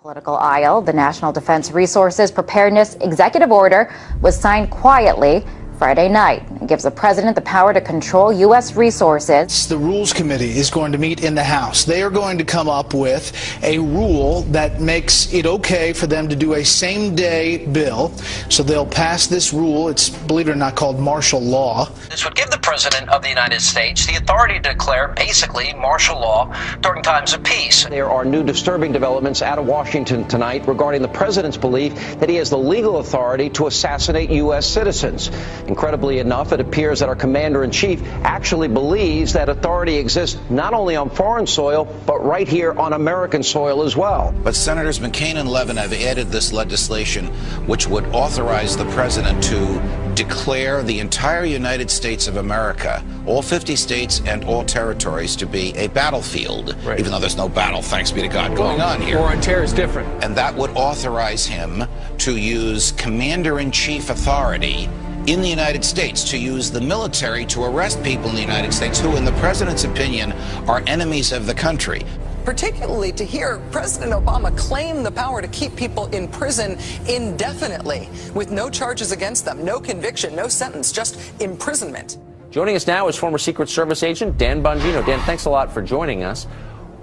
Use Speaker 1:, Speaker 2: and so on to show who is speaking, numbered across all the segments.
Speaker 1: Political aisle, the National Defense Resources Preparedness Executive Order was signed quietly Friday night. It gives the president the power to control U.S. resources.
Speaker 2: The Rules Committee is going to meet in the House. They are going to come up with a rule that makes it okay for them to do a same-day bill. So they'll pass this rule. It's, believe it or not, called martial law.
Speaker 3: This would give the President of the United States the authority to declare basically martial law during times of peace.
Speaker 4: There are new disturbing developments out of Washington tonight regarding the President's belief that he has the legal authority to assassinate U.S. citizens. Incredibly enough, it appears that our commander-in-chief actually believes that authority exists not only on foreign soil, but right here on American soil as well.
Speaker 5: But Senators McCain and Levin have added this legislation which would authorize the president to declare the entire United States of America, all 50 states and all territories, to be a battlefield, right, even though there's no battle, thanks be to God, going on here.
Speaker 6: War on terror is different.
Speaker 5: And that would authorize him to use commander-in-chief authority in the United States, to use the military to arrest people in the United States who, in the president's opinion, are enemies of the country.
Speaker 7: Particularly to hear President Obama claim the power to keep people in prison indefinitely with no charges against them, no conviction, no sentence, just imprisonment.
Speaker 4: Joining us now is former Secret Service agent Dan Bongino. Dan, thanks a lot for joining us.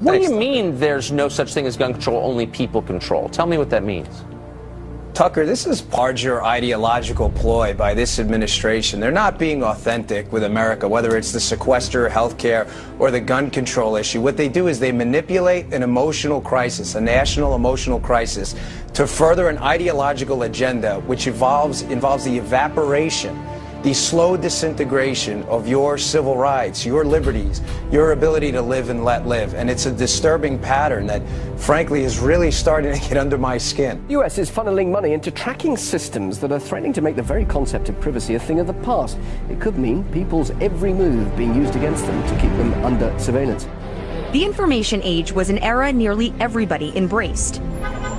Speaker 4: What do you mean there's no such thing as gun control, only people control? Tell me what that means.
Speaker 6: Tucker, this is larger ideological ploy by this administration. They're not being authentic with America, whether it's the sequester, healthcare, or the gun control issue. What they do is they manipulate an emotional crisis, a national emotional crisis, to further an ideological agenda which involves the evaporation, the slow disintegration of your civil rights, your liberties, your ability to live and let live. And it's a disturbing pattern that, frankly, is really starting to get under my skin.
Speaker 8: The US is funneling money into tracking systems that are threatening to make the very concept of privacy a thing of the past. It could mean people's every move being used against them to keep them under surveillance.
Speaker 9: The information age was an era nearly everybody embraced.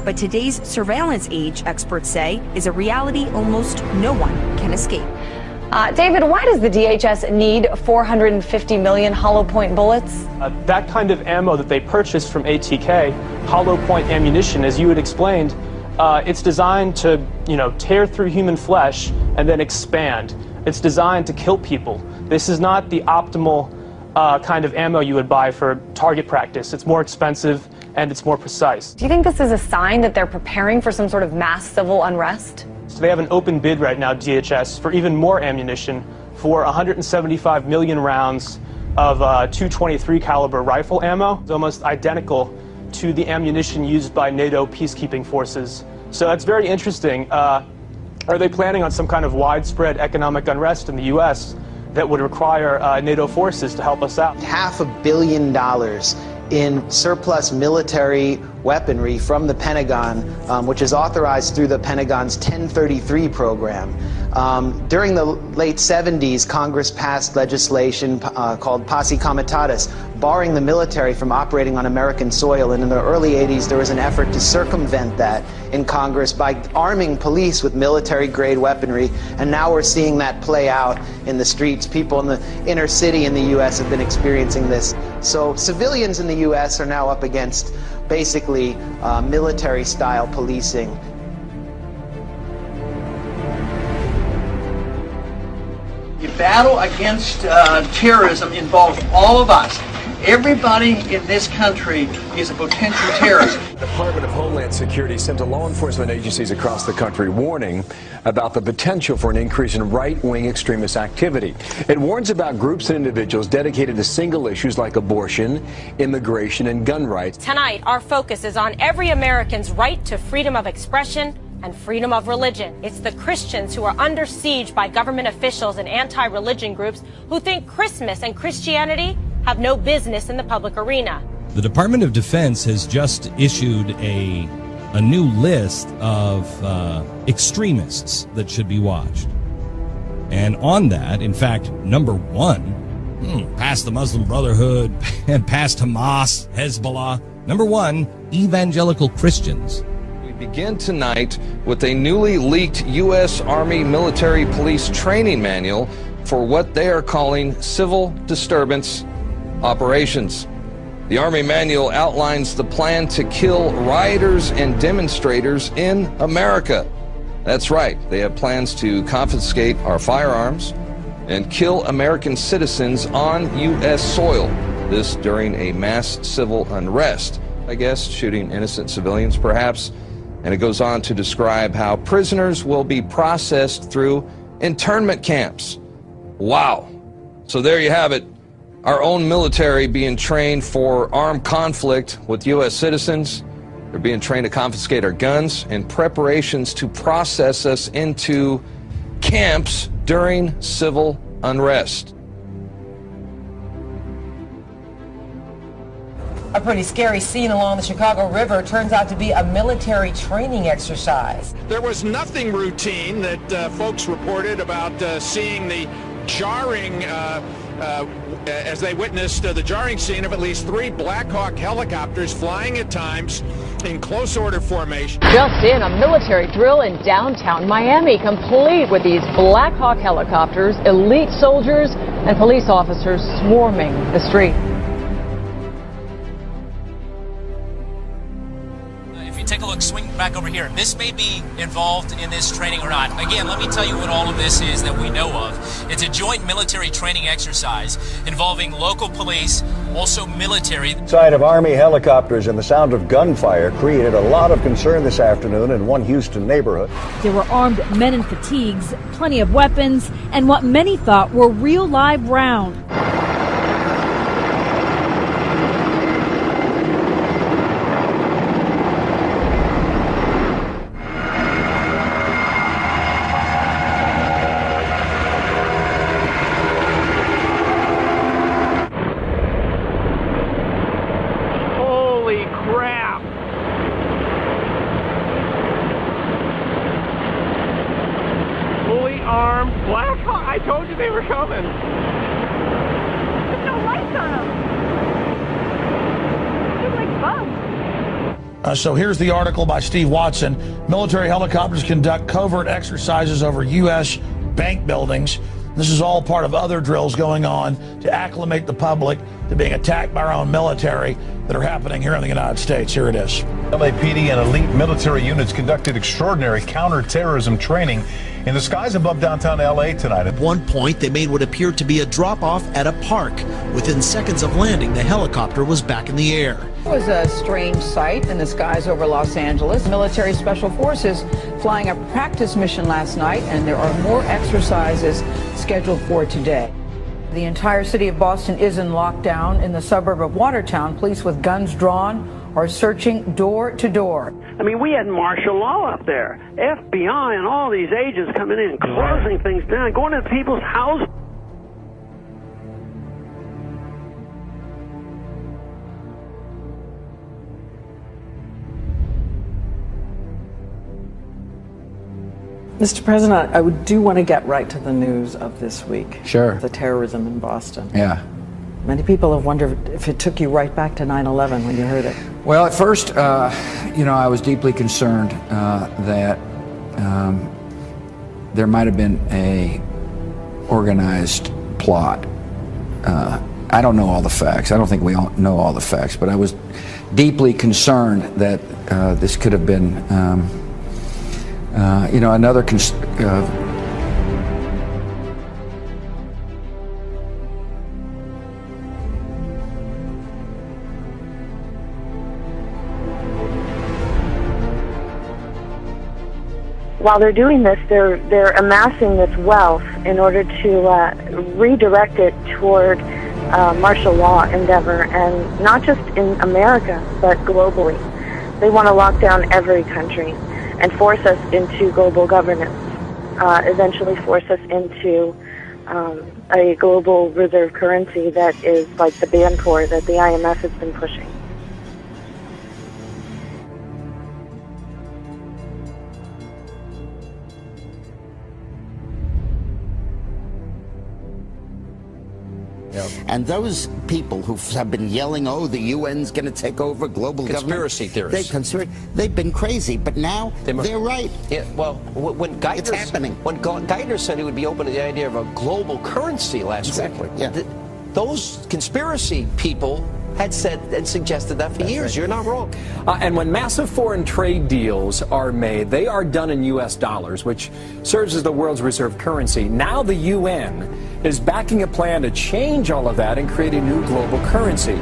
Speaker 9: But today's surveillance age, experts say, is a reality almost no one can escape.
Speaker 10: David, why does the DHS need 450 million hollow point bullets?
Speaker 11: That kind of ammo that they purchased from ATK, hollow point ammunition, as you had explained, it's designed to, tear through human flesh and then expand. It's designed to kill people. This is not the optimal kind of ammo you would buy for target practice. It's more expensive and it's more precise.
Speaker 10: Do you think this is a sign that they're preparing for some sort of mass civil unrest?
Speaker 11: So they have an open bid right now, DHS, for even more ammunition, for 175 million rounds of .223 caliber rifle ammo. It's almost identical to the ammunition used by NATO peacekeeping forces. So that's very interesting. Are they planning on some kind of widespread economic unrest in the U.S. that would require NATO forces to help us out?
Speaker 12: $500 million in surplus military weaponry from the Pentagon, which is authorized through the Pentagon's 1033 program. During the late 70s, Congress passed legislation called Posse Comitatus, barring the military from operating on American soil. And in the early 80s, there was an effort to circumvent that in Congress by arming police with military-grade weaponry. And now we're seeing that play out in the streets. People in the inner city in the U.S. have been experiencing this. So civilians in the U.S. are now up against basically military-style policing.
Speaker 13: The battle against terrorism involves all of us. Everybody in this country is a potential terrorist.
Speaker 14: The Department of Homeland Security sent to law enforcement agencies across the country warning about the potential for an increase in right-wing extremist activity. It warns about groups and individuals dedicated to single issues like abortion, immigration, and gun rights.
Speaker 15: Tonight, our focus is on every American's right to freedom of expression and freedom of religion. It's the Christians who are under siege by government officials and anti-religion groups who think Christmas and Christianity have no business in the public arena.
Speaker 16: The Department of Defense has just issued a new list of extremists that should be watched. And on that, in fact, number one, past the Muslim Brotherhood and past Hamas, Hezbollah, number one, evangelical Christians.
Speaker 17: We begin tonight with a newly leaked U.S. Army military police training manual for what they are calling civil disturbance operations. The Army manual outlines the plan to kill rioters and demonstrators in America. That's right, they have plans to confiscate our firearms and kill American citizens on U.S. soil. This during a mass civil unrest, I guess, shooting innocent civilians perhaps. And it goes on to describe how prisoners will be processed through internment camps. Wow. So there you have it. Our own military being trained for armed conflict with U.S. citizens. They're being trained to confiscate our guns in preparations to process us into camps during civil unrest.
Speaker 18: A pretty scary scene along the Chicago River turns out to be a military training exercise.
Speaker 19: There was nothing routine that folks reported about seeing the jarring, as they witnessed the jarring scene of at least 3 Black Hawk helicopters flying at times in close order formation.
Speaker 10: Just in, a military drill in downtown Miami, complete with these Black Hawk helicopters, elite soldiers, and police officers swarming the street.
Speaker 20: Take a look, swing back over here. This may be involved in this training or not. Again, let me tell you what all of this is that we know of. It's a joint military training exercise involving local police, also military.
Speaker 21: Sight of Army helicopters and the sound of gunfire created a lot of concern this afternoon in one Houston neighborhood.
Speaker 22: There were armed men in fatigues, plenty of weapons, and what many thought were real live rounds.
Speaker 23: I told you they were coming. There's no lights on them. They're like bugs.
Speaker 2: So here's the article by Steve Watson. Military helicopters conduct covert exercises over U.S. bank buildings. This is all part of other drills going on to acclimate the public to being attacked by our own military that are happening here in the United States. Here it is.
Speaker 24: LAPD and elite military units conducted extraordinary counterterrorism training in the skies above downtown LA tonight.
Speaker 25: At one point, they made what appeared to be a drop-off at a park. Within seconds of landing, the helicopter was back in the air.
Speaker 26: It was a strange sight in the skies over Los Angeles. Military Special Forces flying a practice mission last night, and there are more exercises scheduled for today. The entire city of Boston is in lockdown. In the suburb of Watertown, police with guns drawn are searching door to door.
Speaker 27: I mean, we had martial law up there. FBI and all these agents coming in, closing things down, going to people's houses.
Speaker 28: Mr. President, I do want to get right to the news of this week.
Speaker 29: Sure.
Speaker 28: The terrorism in Boston.
Speaker 29: Yeah.
Speaker 28: Many people have wondered if it took you right back to 9/11 when you heard it.
Speaker 29: Well, at first, I was deeply concerned that there might have been a organized plot. I don't know all the facts. I don't think we all know all the facts, but I was deeply concerned that this could have been another
Speaker 30: while they're doing this, they're amassing this wealth in order to redirect it toward martial law endeavor, and not just in America, but globally. They want to lock down every country and force us into global governance, eventually force us into a global reserve currency that is like the Bancorp that the IMF has been pushing.
Speaker 31: And those people who have been yelling, oh, the UN's going to take over global
Speaker 4: Conspiracy
Speaker 31: government.
Speaker 4: theorists.
Speaker 31: They've been crazy, but now they're right.
Speaker 4: Yeah, well, when Geithner,
Speaker 31: it's happening.
Speaker 4: When Geithner said he would be open to the idea of a global currency last week,
Speaker 31: Yeah.
Speaker 4: those conspiracy people had said and suggested that for years. You're not wrong.
Speaker 1: And when massive foreign trade deals are made, they are done in U.S. dollars, which serves as the world's reserve currency. Now the UN is backing a plan to change all of that and create a new global currency.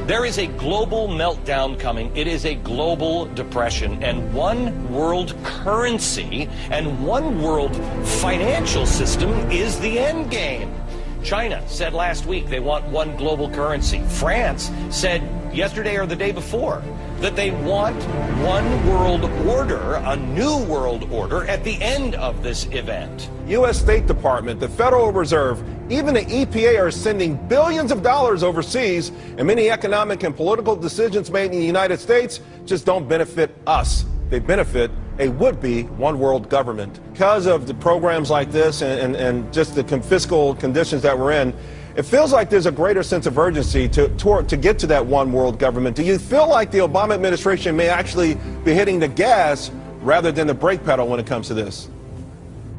Speaker 3: There is a global meltdown coming. It is a global depression, and one world currency and one world financial system is the end game. China said last week they want one global currency. France said yesterday or the day before that they want one world order, a new world order, at the end of this event.
Speaker 24: U.S. State Department, the Federal Reserve, even the EPA are sending billions of dollars overseas, and many economic and political decisions made in the United States just don't benefit us. They benefit a would-be one-world government. Because of the programs like this and just the fiscal conditions that we're in, it feels like there's a greater sense of urgency to get to that one-world government. Do you feel like the Obama administration may actually be hitting the gas rather than the brake pedal when it comes to this?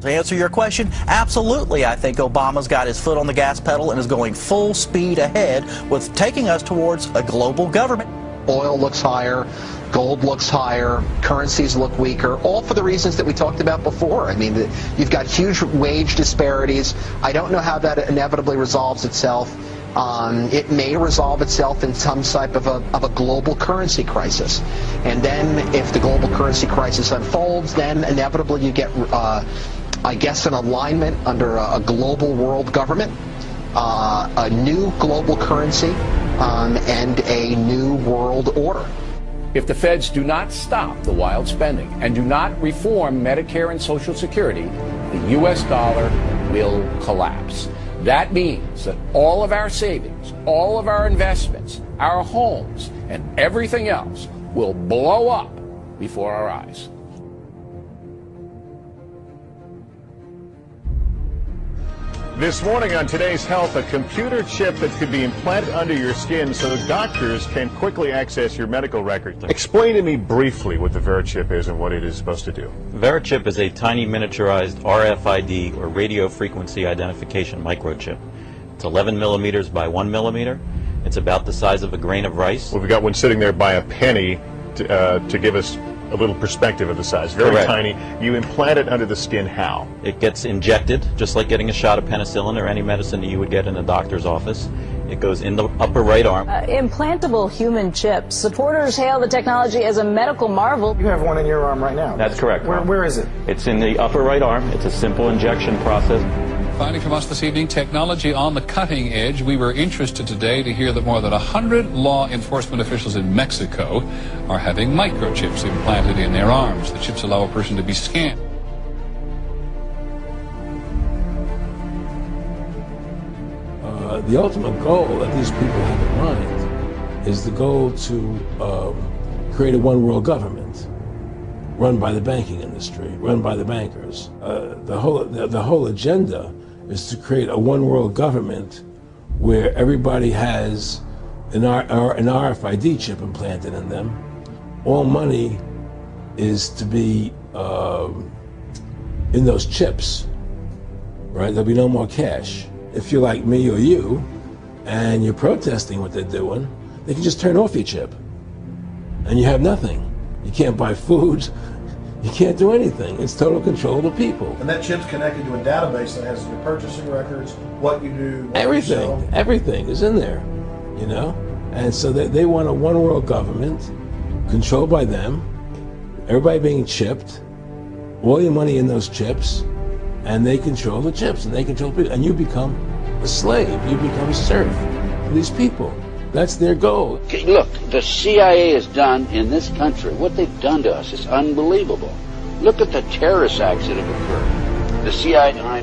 Speaker 5: To answer your question, absolutely. I think Obama's got his foot on the gas pedal and is going full speed ahead with taking us towards a global government.
Speaker 4: Oil looks higher, gold looks higher, currencies look weaker, all for the reasons that we talked about before. I mean, you've got huge wage disparities. I don't know how that inevitably resolves itself. It may resolve itself in some type of a global currency crisis. And then if the global currency crisis unfolds, then inevitably you get, I guess, an alignment under a global world government, a new global currency, and a new world order.
Speaker 6: If the feds do not stop the wild spending and do not reform Medicare and Social Security, the U.S. dollar will collapse. That means that all of our savings, all of our investments, our homes, and everything else will blow up before our eyes.
Speaker 24: This morning on Today's Health, a computer chip that could be implanted under your skin so doctors can quickly access your medical records. Explain to me briefly what the VeriChip is and what it is supposed to do.
Speaker 7: VeriChip is a tiny miniaturized RFID, or radio frequency identification microchip. It's 11 millimeters by 1 millimeter. It's about the size of a grain of rice.
Speaker 24: Well, we've got one sitting there by a penny to give us a little perspective of the size. Very
Speaker 7: Correct.
Speaker 24: Tiny. You implant it under the skin how?
Speaker 7: It gets injected, just like getting a shot of penicillin or any medicine that you would get in a doctor's office. It goes in the upper right arm.
Speaker 8: Implantable human chips. Supporters hail the technology as a medical marvel.
Speaker 24: You have one in your arm right now.
Speaker 7: That's correct.
Speaker 24: Where is it?
Speaker 7: It's in the upper right arm. It's a simple injection process.
Speaker 9: Finally from us this evening, technology on the cutting edge. We were interested today to hear that more than 100 law enforcement officials in Mexico are having microchips implanted in their arms. The chips allow a person to be scanned.
Speaker 11: The ultimate goal that these people have in mind is the goal to create a one-world government run by the banking industry, run by the bankers. The whole agenda is to create a one-world government where everybody has an RFID chip implanted in them. All money is to be in those chips, right? There'll be no more cash. If you're like me or you, and you're protesting what they're doing, they can just turn off your chip, and you have nothing. You can't buy food. You can't do anything. It's total control of the people.
Speaker 12: And that chip's connected to a database that has your purchasing records, what you do, what
Speaker 11: everything,
Speaker 12: you sell.
Speaker 11: Everything is in there, you know? And so they want a one world government controlled by them, everybody being chipped, all your money in those chips, and they control the chips, and they control people, and you become a slave, you become a serf to these people. That's their goal.
Speaker 13: Look, the CIA has done in this country, what they've done to us is unbelievable. Look at the terrorist acts that have occurred. The CIA